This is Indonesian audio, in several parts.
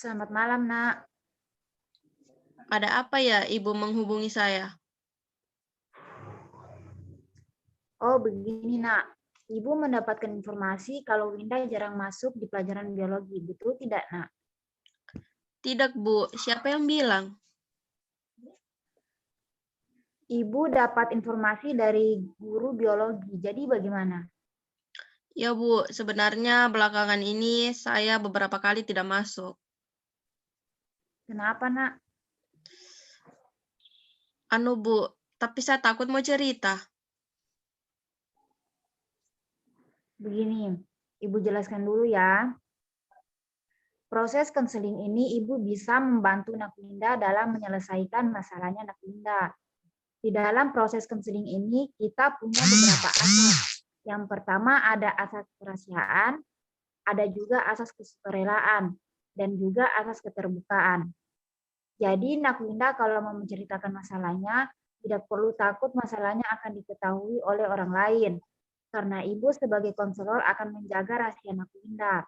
Selamat malam, Nak. Ada apa ya Ibu menghubungi saya? Oh, begini, Nak. Ibu mendapatkan informasi kalau Winda jarang masuk di pelajaran biologi. Betul tidak, Nak? Tidak, Bu. Siapa yang bilang? Ibu dapat informasi dari guru biologi. Jadi bagaimana? Ya, Bu. Sebenarnya belakangan ini saya beberapa kali tidak masuk. Kenapa, Nak? Bu, tapi saya takut mau cerita. Begini, Ibu jelaskan dulu ya. Proses konseling ini Ibu bisa membantu Nak Winda dalam menyelesaikan masalahnya Nak Winda. Di dalam proses konseling ini kita punya beberapa asas. Yang pertama ada asas kerahasiaan, ada juga asas kesukarelaan, dan juga asas keterbukaan. Jadi Nak Winda kalau mau menceritakan masalahnya, tidak perlu takut masalahnya akan diketahui oleh orang lain. Karena Ibu sebagai konselor akan menjaga rahasia Nak Winda.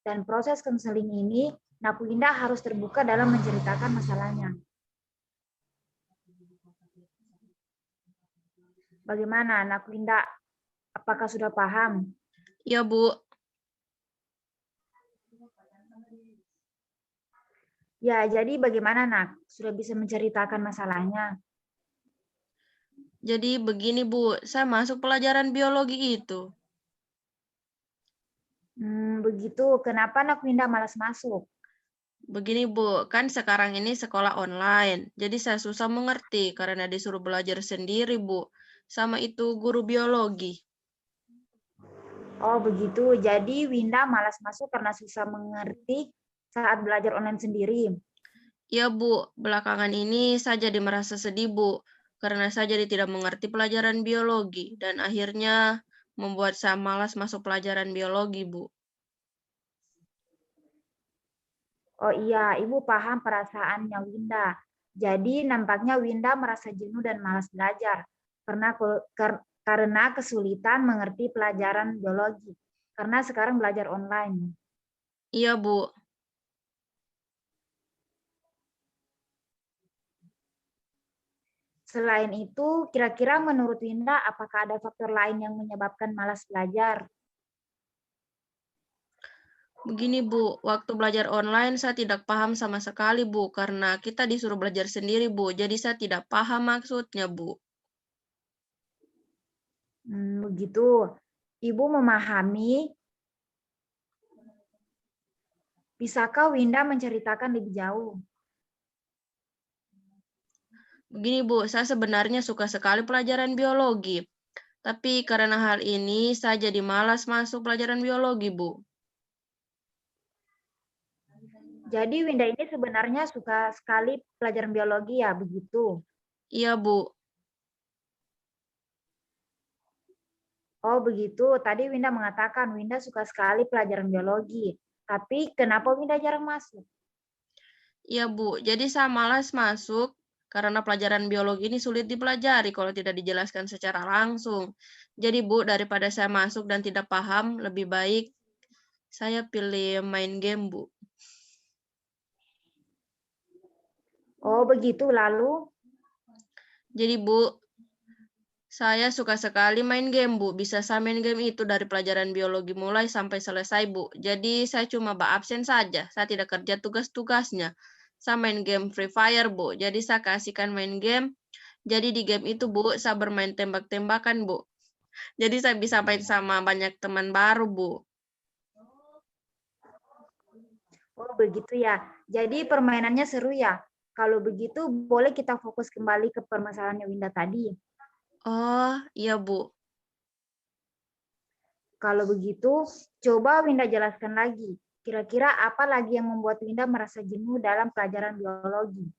Dan proses konseling ini, Nak Winda harus terbuka dalam menceritakan masalahnya. Bagaimana Nak Winda? Apakah sudah paham? Ya, Bu. Ya, jadi bagaimana Nak? Sudah bisa menceritakan masalahnya? Jadi begini, Bu. Saya masuk pelajaran biologi itu. Begitu. Kenapa Nak Winda malas masuk? Begini, Bu. Kan sekarang ini sekolah online. Jadi saya susah mengerti karena disuruh belajar sendiri, Bu. Sama itu guru biologi. Oh, begitu. Jadi Winda malas masuk karena susah mengerti saat belajar online sendiri. Ya, Bu. Belakangan ini saya jadi merasa sedih, Bu. Karena saya jadi tidak mengerti pelajaran biologi. Dan akhirnya membuat saya malas masuk pelajaran biologi, Bu. Oh iya, Ibu paham perasaannya Winda. Jadi nampaknya Winda merasa jenuh dan malas belajar karena kesulitan mengerti pelajaran biologi. Karena sekarang belajar online. Iya, Bu. Selain itu, kira-kira menurut Winda apakah ada faktor lain yang menyebabkan malas belajar? Begini, Bu. Waktu belajar online saya tidak paham sama sekali, Bu. Karena kita disuruh belajar sendiri, Bu. Jadi saya tidak paham maksudnya, Bu. Begitu. Ibu memahami. Bisakah Winda menceritakan lebih jauh? Begini, Bu. Saya sebenarnya suka sekali pelajaran biologi. Tapi karena hal ini, saya jadi malas masuk pelajaran biologi, Bu. Jadi Winda ini sebenarnya suka sekali pelajaran biologi ya, begitu? Iya, Bu. Oh, begitu. Tadi Winda mengatakan Winda suka sekali pelajaran biologi. Tapi kenapa Winda jarang masuk? Iya, Bu. Jadi saya malas masuk karena pelajaran biologi ini sulit dipelajari kalau tidak dijelaskan secara langsung. Jadi, Bu, daripada saya masuk dan tidak paham, lebih baik saya pilih main game, Bu. Oh, begitu. Lalu, Jadi, Bu, saya suka sekali main game, Bu. Bisa saya main game itu dari pelajaran biologi mulai sampai selesai, Bu. Jadi, saya cuma absen saja. Saya tidak kerja tugas-tugasnya. Saya main game Free Fire, Bu. Jadi, saya kasihkan main game. Jadi, di game itu, Bu, saya bermain tembak-tembakan, Bu. Jadi, saya bisa main sama banyak teman baru, Bu. oh begitu ya. Jadi permainannya seru ya. Kalau begitu, boleh kita fokus kembali ke permasalahannya Winda tadi. Oh, iya, Bu. Kalau begitu, coba Winda jelaskan lagi. Kira-kira apa lagi yang membuat Winda merasa jenuh dalam pelajaran biologi?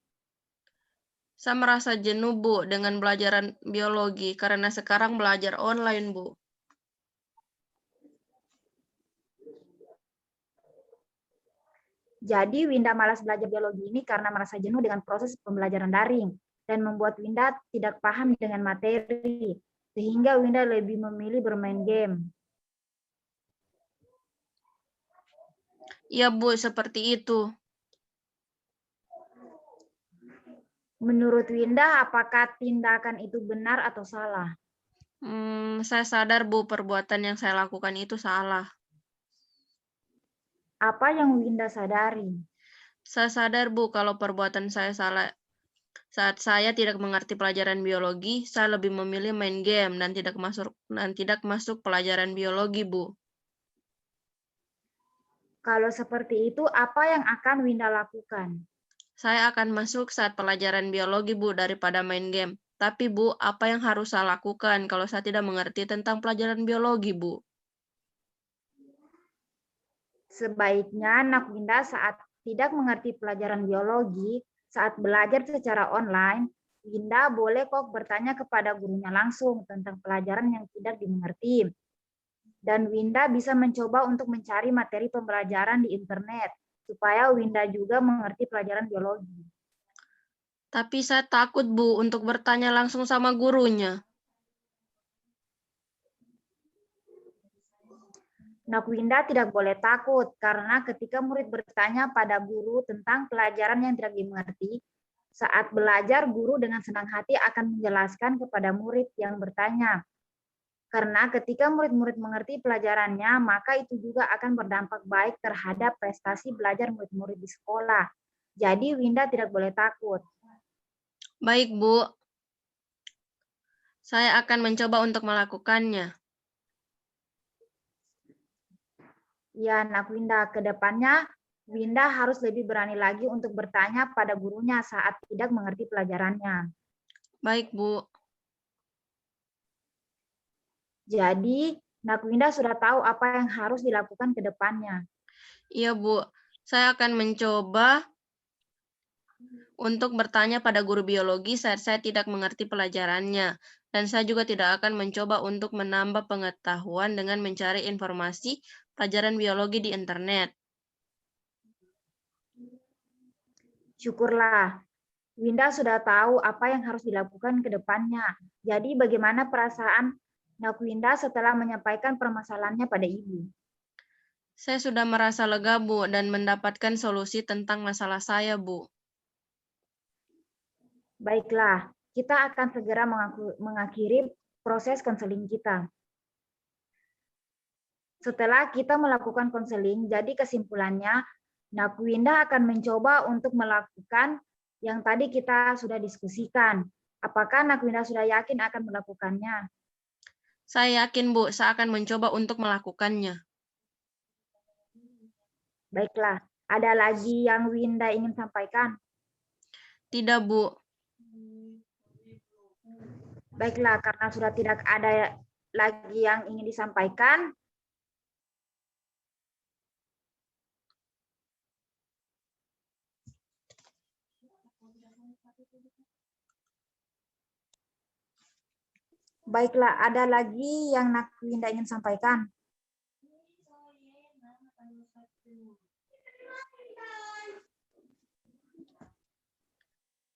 Saya merasa jenuh, Bu, dengan pelajaran biologi karena sekarang belajar online, Bu. Jadi Winda malas belajar biologi ini karena merasa jenuh dengan proses pembelajaran daring dan membuat Winda tidak paham dengan materi, sehingga Winda lebih memilih bermain game. Iya, Bu, seperti itu. Menurut Winda, apakah tindakan itu benar atau salah? Saya sadar, Bu, perbuatan yang saya lakukan itu salah. Apa yang Winda sadari? Saya sadar, Bu, kalau perbuatan saya salah. Saat saya tidak mengerti pelajaran biologi, saya lebih memilih main game dan tidak masuk pelajaran biologi, Bu. Kalau seperti itu, apa yang akan Winda lakukan? Saya akan masuk saat pelajaran biologi, Bu, daripada main game. Tapi, Bu, apa yang harus saya lakukan kalau saya tidak mengerti tentang pelajaran biologi, Bu? Sebaiknya anak Winda saat tidak mengerti pelajaran biologi, saat belajar secara online, Winda boleh kok bertanya kepada gurunya langsung tentang pelajaran yang tidak dimengerti. Dan Winda bisa mencoba untuk mencari materi pembelajaran di internet, supaya Winda juga mengerti pelajaran biologi. Tapi saya takut, Bu, untuk bertanya langsung sama gurunya. Nak Winda tidak boleh takut, karena ketika murid bertanya pada guru tentang pelajaran yang tidak dimengerti, saat belajar, guru dengan senang hati akan menjelaskan kepada murid yang bertanya. Karena ketika murid-murid mengerti pelajarannya, maka itu juga akan berdampak baik terhadap prestasi belajar murid-murid di sekolah. Jadi Winda tidak boleh takut. Baik, Bu. Saya akan mencoba untuk melakukannya. Ya, Nak Winda, ke depannya Winda harus lebih berani lagi untuk bertanya pada gurunya saat tidak mengerti pelajarannya. Baik, Bu. Jadi, Nak Winda sudah tahu apa yang harus dilakukan ke depannya. Iya, Bu. Saya akan mencoba untuk bertanya pada guru biologi saat saya tidak mengerti pelajarannya. Dan saya juga tidak akan mencoba untuk menambah pengetahuan dengan mencari informasi pelajaran biologi di internet. Syukurlah, Winda sudah tahu apa yang harus dilakukan ke depannya. Jadi bagaimana perasaan Nak Winda setelah menyampaikan permasalahannya pada Ibu? Saya sudah merasa lega, Bu, dan mendapatkan solusi tentang masalah saya, Bu. Baiklah, kita akan segera mengakhiri proses konseling kita. Setelah kita melakukan konseling, jadi kesimpulannya, Nak Winda akan mencoba untuk melakukan yang tadi kita sudah diskusikan. Apakah Nak Winda sudah yakin akan melakukannya? Saya yakin, Bu, saya akan mencoba untuk melakukannya. Baiklah, ada lagi yang Winda ingin sampaikan? Tidak, Bu. Baiklah, karena sudah tidak ada lagi yang ingin disampaikan, baiklah, ada lagi yang Nak Winda ingin sampaikan?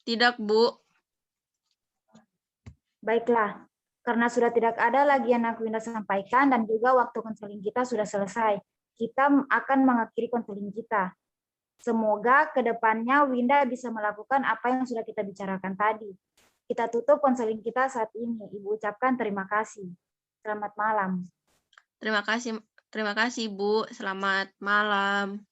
Tidak, Bu. Baiklah, karena sudah tidak ada lagi yang Nak Winda sampaikan dan juga waktu konseling kita sudah selesai, kita akan mengakhiri konseling kita. Semoga ke depannya Winda bisa melakukan apa yang sudah kita bicarakan tadi. Kita tutup konseling kita saat ini. Ibu ucapkan terima kasih. Selamat malam. Terima kasih, Bu. Selamat malam.